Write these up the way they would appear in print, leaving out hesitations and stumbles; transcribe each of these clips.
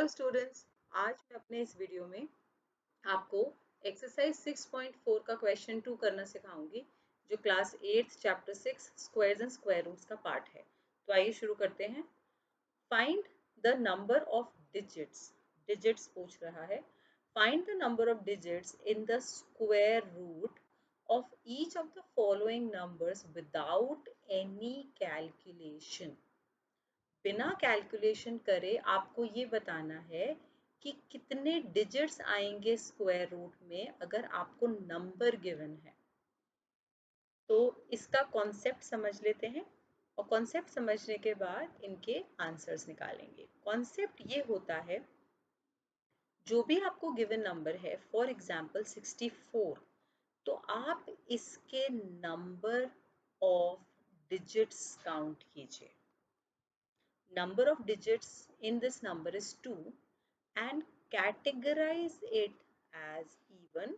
Hello students, आज मैं अपने इस वीडियो में आपको एक्सरसाइज 6.4 का क्वेश्चन 2 करना सिखाऊंगी जो class 8 chapter 6 squares and square roots का पार्ट है। तो आइए शुरू करते हैं। Find the number of digits, digits पूछ रहा है। Find the number of digits in the square root of each of the following numbers without any calculation. बिना कैलकुलेशन करे आपको ये बताना है कि कितने डिजिट्स आएंगे स्क्वायर रूट में अगर आपको नंबर गिवन है। तो इसका कॉन्सेप्ट समझ लेते हैं और कॉन्सेप्ट समझने के बाद इनके आंसर्स निकालेंगे। कॉन्सेप्ट ये होता है, जो भी आपको गिवन नंबर है, फॉर एग्जांपल 64, तो आप इसके नंबर ऑफ डिजिट्स काउंट कीजिए। Number of digits in this number is 2 and categorize it as even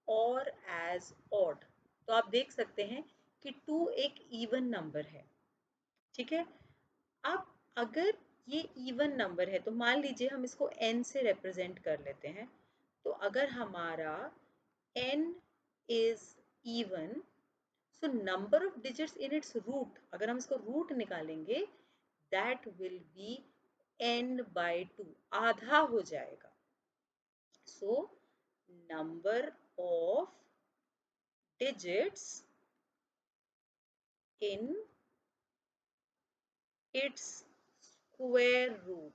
or as odd। तो आप देख सकते हैं कि 2 एक इवन नंबर है, ठीक है। अब अगर ये इवन नंबर है तो मान लीजिए हम इसको n से रिप्रेजेंट कर लेते हैं। तो अगर हमारा n is even, so number of digits in its root, अगर हम इसको रूट निकालेंगे, that will be n by 2, आधा हो जाएगा। So number of digits in its square root,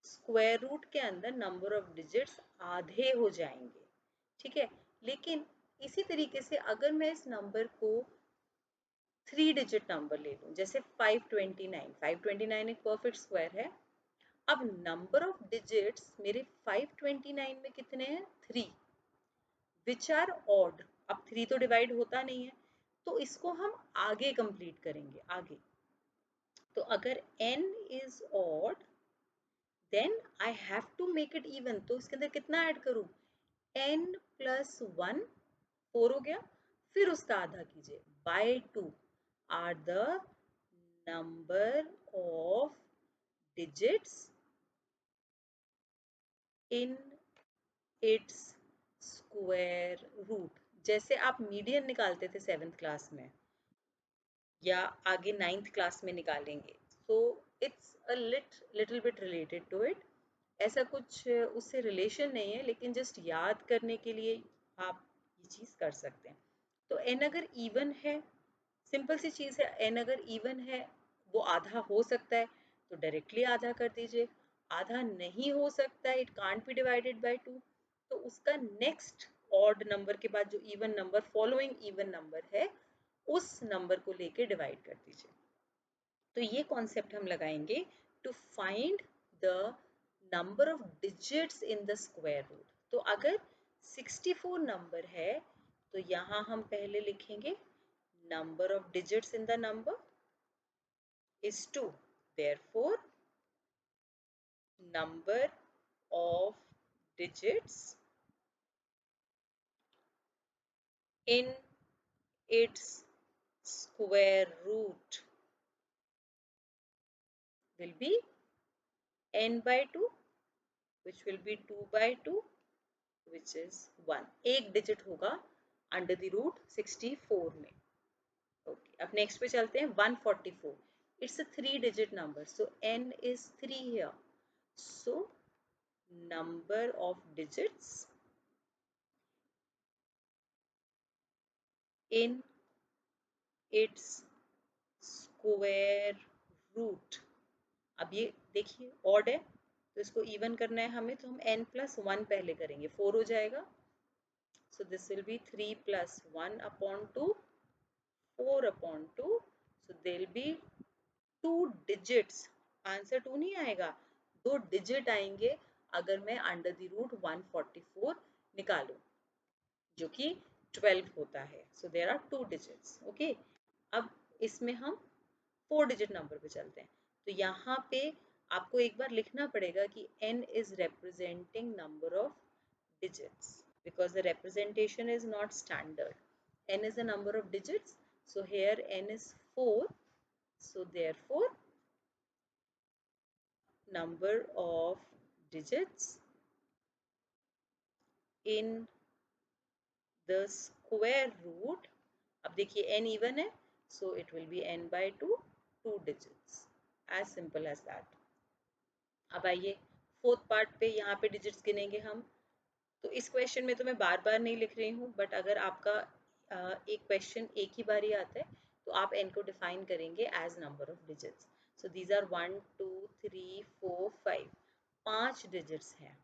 square root के अंदर नंबर ऑफ डिजिट्स आधे हो जाएंगे, ठीक है। लेकिन इसी तरीके से अगर मैं इस नंबर को 3 डिजिट नंबर ले लूं, जैसे 529, 529 एक परफेक्ट स्क्वायर है। अब नंबर ऑफ डिजिट्स मेरे 529 में कितने हैं? 3, विच आर ऑड। अब 3 तो डिवाइड होता नहीं है, तो इसको हम आगे कंप्लीट करेंगे आगे। तो अगर n is odd, then I have to make it even. तो इसके अंदर कितना ऐड करूं? n प्लस 1, 4 हो गया। फिर उसका आधा कीजिए, by 2 are the number of digits in its square root. जैसे आप मीडियन निकालते थे 7th क्लास में या आगे 9th क्लास में निकालेंगे, so it's a little bit related to it. ऐसा कुछ उससे रिलेशन नहीं है, लेकिन जस्ट याद करने के लिए आप ये चीज़ कर सकते हैं। तो n अगर इवन है, सिंपल सी चीज़ है, n अगर इवन है वो आधा हो सकता है, तो डायरेक्टली आधा कर दीजिए। आधा नहीं हो सकता है, it can't be divided by 2, तो उसका नेक्स्ट ऑड नंबर के बाद जो even number, following even number है, उस नंबर को लेके डिवाइड कर दीजिए। तो ये कॉन्सेप्ट हम लगाएंगे to find the number of digits in the square root. तो अगर 64 नंबर है तो यहाँ हम पहले लिखेंगे number of digits in the number is 2, therefore number of digits in its square root will be n by 2, which will be 2 by 2, which is 1। एक digit होगा अंडर द रूट 64 में। ओके, अब नेक्स्ट पे चलते हैं। 144, it's a 3 digit number, so n is 3 here, so number of digits in its square root. अब ये देखिए ऑड है, तो इसको इवन करना है हमें, तो हम n प्लस 1 पहले करेंगे, 4 हो जाएगा। So this will be 3 plus 1 upon 2, 4 upon 2, so there be 2 digits. Answer 2 नहीं आएगा, 2 डिजिट आएंगे अगर मैं अंडर द रूट 144 निकालूं, जो कि 12 होता है। सो देर आर 2 डिजिट्स। ओके, अब इसमें हम 4 डिजिट नंबर पे चलते हैं। तो यहाँ पे आपको एक बार लिखना पड़ेगा कि n is representing number of digits because the representation is not standard. n is the number of digits, so here n is 4, so therefore number of digits in the square root. अब देखिए n even है, so it will be n by 2 digits, as simple as that. अब आइए fourth part पे, यहाँ पे digits गिनेंगे हम। तो इस क्वेश्चन में तो मैं बार बार नहीं लिख रही हूँ, बट अगर आपका एक क्वेश्चन एक ही बार ही आता है तो आप n को डिफाइन करेंगे as number of digits. So these are 1 2 3 4 5, 5 digits हैं।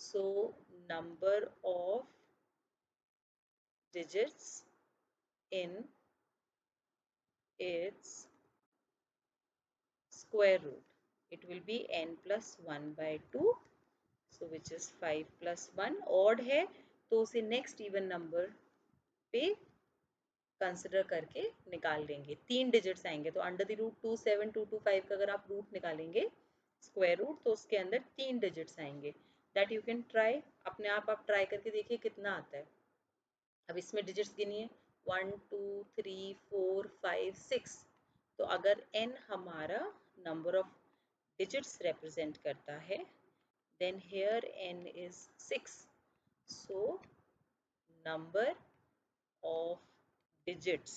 So number of digits in its square root, it will be n plus 1 by 2, so which is 5 plus 1. odd है तो उसे next even number पे consider करके निकाल लेंगे। 3 digits आएंगे, तो अंडर द रूट 27225 का अगर आप रूट निकालेंगे स्क्वायर रूट, तो उसके अंदर 3 डिजिट्स आएंगे। दैट यू कैन ट्राई, अपने आप ट्राई करके देखिए कितना आता है। अब इसमें डिजिट्स गिनिए, 1 2 3 4 5 6। तो अगर n हमारा नंबर ऑफ डिजिट्स रिप्रेजेंट करता है, then here n is 6. So number of digits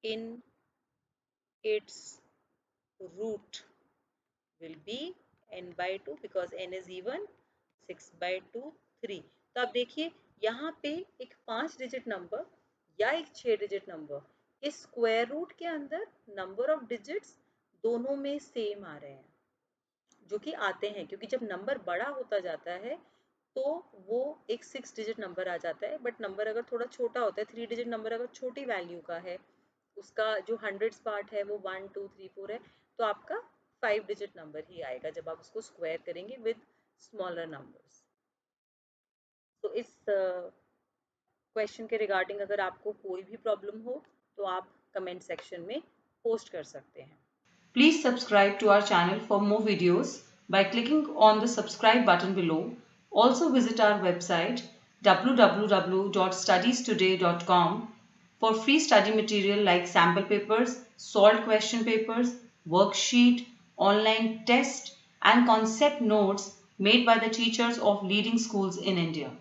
in its root will be n by 2 because n is even, 6 by 2 3। तो आप देखिए यहाँ पे एक 5 डिजिट नंबर या एक 6 डिजिट नंबर इस स्क्वायर रूट के अंदर नंबर ऑफ डिजिट्स दोनों में सेम आ रहे हैं, जो कि आते हैं, क्योंकि जब नंबर बड़ा होता जाता है तो वो एक 6 डिजिट नंबर आ जाता है। बट नंबर अगर थोड़ा छोटा होता है, 3 डिजिट नंबर अगर छोटी वैल्यू का है, उसका जो हंड्रेड्स पार्ट है वो 1 2 3 4 है, तो आपका 5 डिजिट नंबर ही आएगा जब आप उसको स्क्वायर करेंगे विद स्मॉलर नंबर्स। तो इस क्वेश्चन के रिगार्डिंग अगर आपको कोई भी प्रॉब्लम हो तो आप कमेंट सेक्शन में पोस्ट कर सकते हैं। Please subscribe to our channel for more videos by clicking on the subscribe button below. Also visit our website www.studiestoday.com for free study material like sample papers, solved question papers, worksheet, online test and concept notes made by the teachers of leading schools in India.